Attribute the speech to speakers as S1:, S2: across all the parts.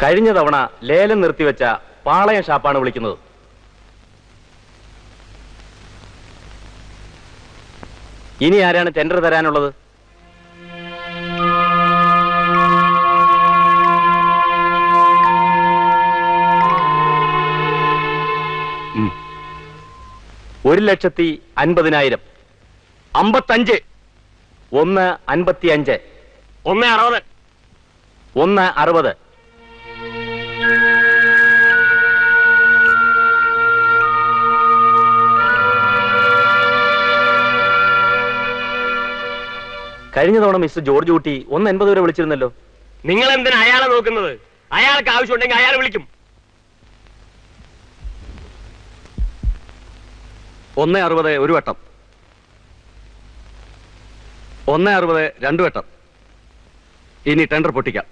S1: കഴിഞ്ഞ തവണ ലേലം നിർത്തിവെച്ച പാളയം ഷാപ്പാണ് വിളിക്കുന്നത്. ഇനി ആരാണ് ടെൻഡർ തരാനുള്ളത്? ഒരു 1,50,000. 55. 1,55.
S2: 1,60.
S1: 1,60. കഴിഞ്ഞ തവണ മിസ്റ്റർ ജോർജ് കുട്ടി 1,80 വരെ വിളിച്ചിരുന്നല്ലോ.
S2: നിങ്ങൾ എന്തിനാ അയാളെ നോക്കുന്നത്? അയാൾക്ക് ആവശ്യമുണ്ടെങ്കിൽ അയാൾ വിളിക്കും.
S3: 1,60 ഒരു വട്ടം, 1,60 2 വട്ടം. ഇനി ടെൻഡർ പൊട്ടിക്കാം.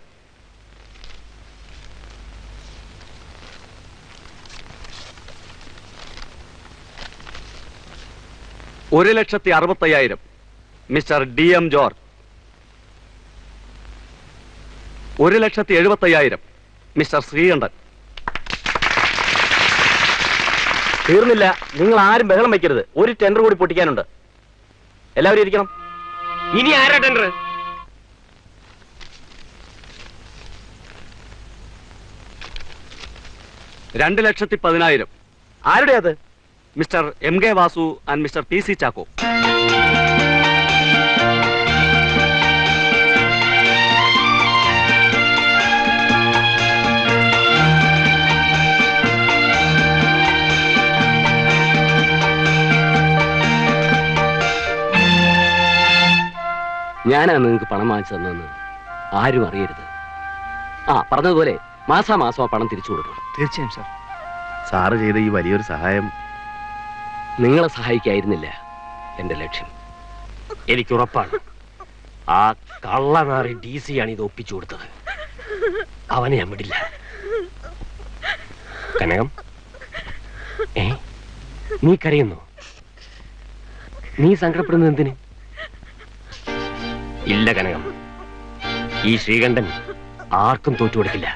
S3: $1,60,000 mister DM George. 1,70,000 mister Sreekantan.
S1: തീർന്നില്ല. നിങ്ങൾ ആരും ബഹളം വയ്ക്കരുത്. ഒരു ടെൻഡർ കൂടി പൊട്ടിക്കാനുണ്ട്. എല്ലാവരും ഇരിക്കണം.
S2: ഇനി ആരാ ടെൻഡർ?
S3: $2,10,000.
S1: ആരുടെ അത്?
S3: Mister MK Vasu and mister PC Chacko.
S4: ഞാനാണ് നിങ്ങൾക്ക് പണം വാങ്ങിച്ചു തന്നെന്ന് ആരും അറിയരുത്. പറഞ്ഞതുപോലെ മാസാമാസം ആ പണം തിരിച്ചു കൊടുക്കണം.
S5: തീർച്ചയായും സാർ.
S1: സാറ് ചെയ്ത ഈ വലിയൊരു സഹായം
S4: നിങ്ങളെ സഹായിക്കായിരുന്നില്ല എന്റെ ലക്ഷ്യം.
S2: എനിക്കുറപ്പാണ് ആ കള്ളനാറി DC ആണ് ഇത് ഒപ്പിച്ചു കൊടുത്തത്. അവനെ ഞാൻ വിടില്ല. കനകം, നീ കരയുന്നു? നീ സങ്കടപ്പെടുന്നത് എന്തിന്? ഇല്ല കനകം, ഈ ശ്രീകണ്ഠൻ ആർക്കും തോറ്റു കൊടുക്കില്ല.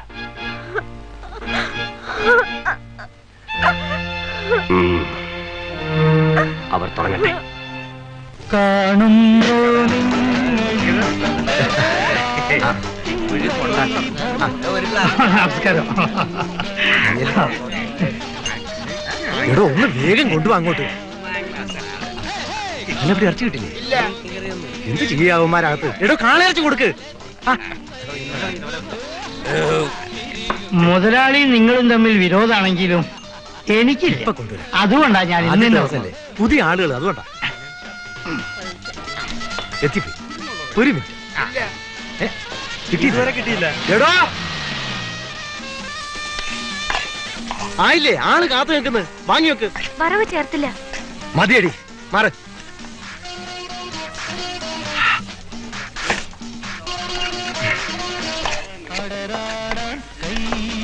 S2: അവർ തുടങ്ങട്ടെ.
S5: നമസ്കാരം. എടോ ഒന്ന് വേഗം കൊണ്ടുപോ അങ്ങോട്ട്. അതിനെപ്പറ്റി ഇറച്ചി കിട്ടില്ലേ? എന്ത് ചെയ്യാവന്മാരകത്ത്? എടോ കാളയിറച്ചി കൊടുക്ക്.
S6: മുതലാളി നിങ്ങളും തമ്മിൽ വിരോധാണെങ്കിലും എനിക്കില്ല. അതുകൊണ്ടാ ഞാൻ
S5: പുതിയ ആളുകൾ, അതുകൊണ്ടാ. എത്തിപ്പോയി. ഒരു മിനിറ്റ്. കിട്ടിയില്ല. എടോ ആയില്ലേ? ആള് കാത്തു നിൽക്കുന്നത്. വാങ്ങി വെക്ക്.
S7: വറവ് ചേർത്തില്ല.
S5: മതിയടി, മാറ്.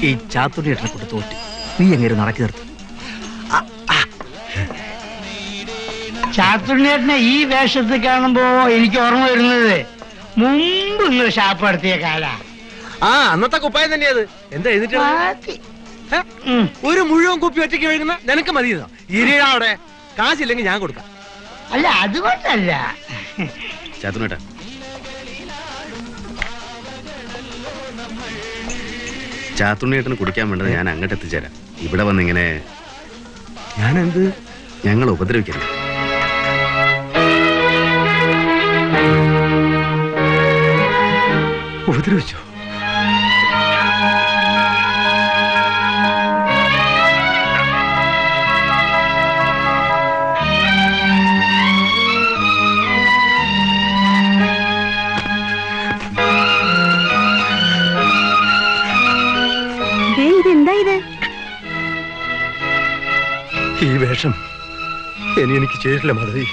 S5: ഈ ചാത്തുണ്ണിയേട്ടനെ കൊണ്ട് തോറ്റ് നീ എങ്ങനെ നടക്കി നിർത്തും?
S6: ചാത്തുണ്ണിയേട്ടനെ ഈ വേഷത്തിൽ കാണുമ്പോ എനിക്ക് ഓർമ്മ വരുന്നത് മുമ്പ് നിങ്ങൾ ഷാപ്പ് നടത്തിയ കാല.
S5: അന്നത്തെ കുപ്പായം തന്നെയത്. എന്താ എഴുതിട്ട്? ഒരു മുഴുവൻ കുപ്പി ഒറ്റയ്ക്ക് കഴിക്കുന്ന നിനക്ക് മതി. ഇരിയാ അവിടെ. കാശില്ലെങ്കിൽ ഞാൻ കൊടുക്കാം.
S6: അല്ല, അതുകൊണ്ടല്ല.
S3: ചാത്തുണ്ണേട്ടാ, ചാത്തുണ്ണിയേട്ടന് കുടിക്കാൻ വേണ്ടത് ഞാൻ അങ്ങോട്ട് എത്തിച്ചേരാം. ഇവിടെ വന്നിങ്ങനെ
S5: ഞാനെന്ത്
S3: ഞങ്ങൾ ഉപദ്രവിക്കരുത്.
S5: ഉപദ്രവിച്ചോ?
S7: ഇതെന്താ ഇത്?
S5: ഈ വേഷം എനിക്ക് ചേരില്ല മാധവി.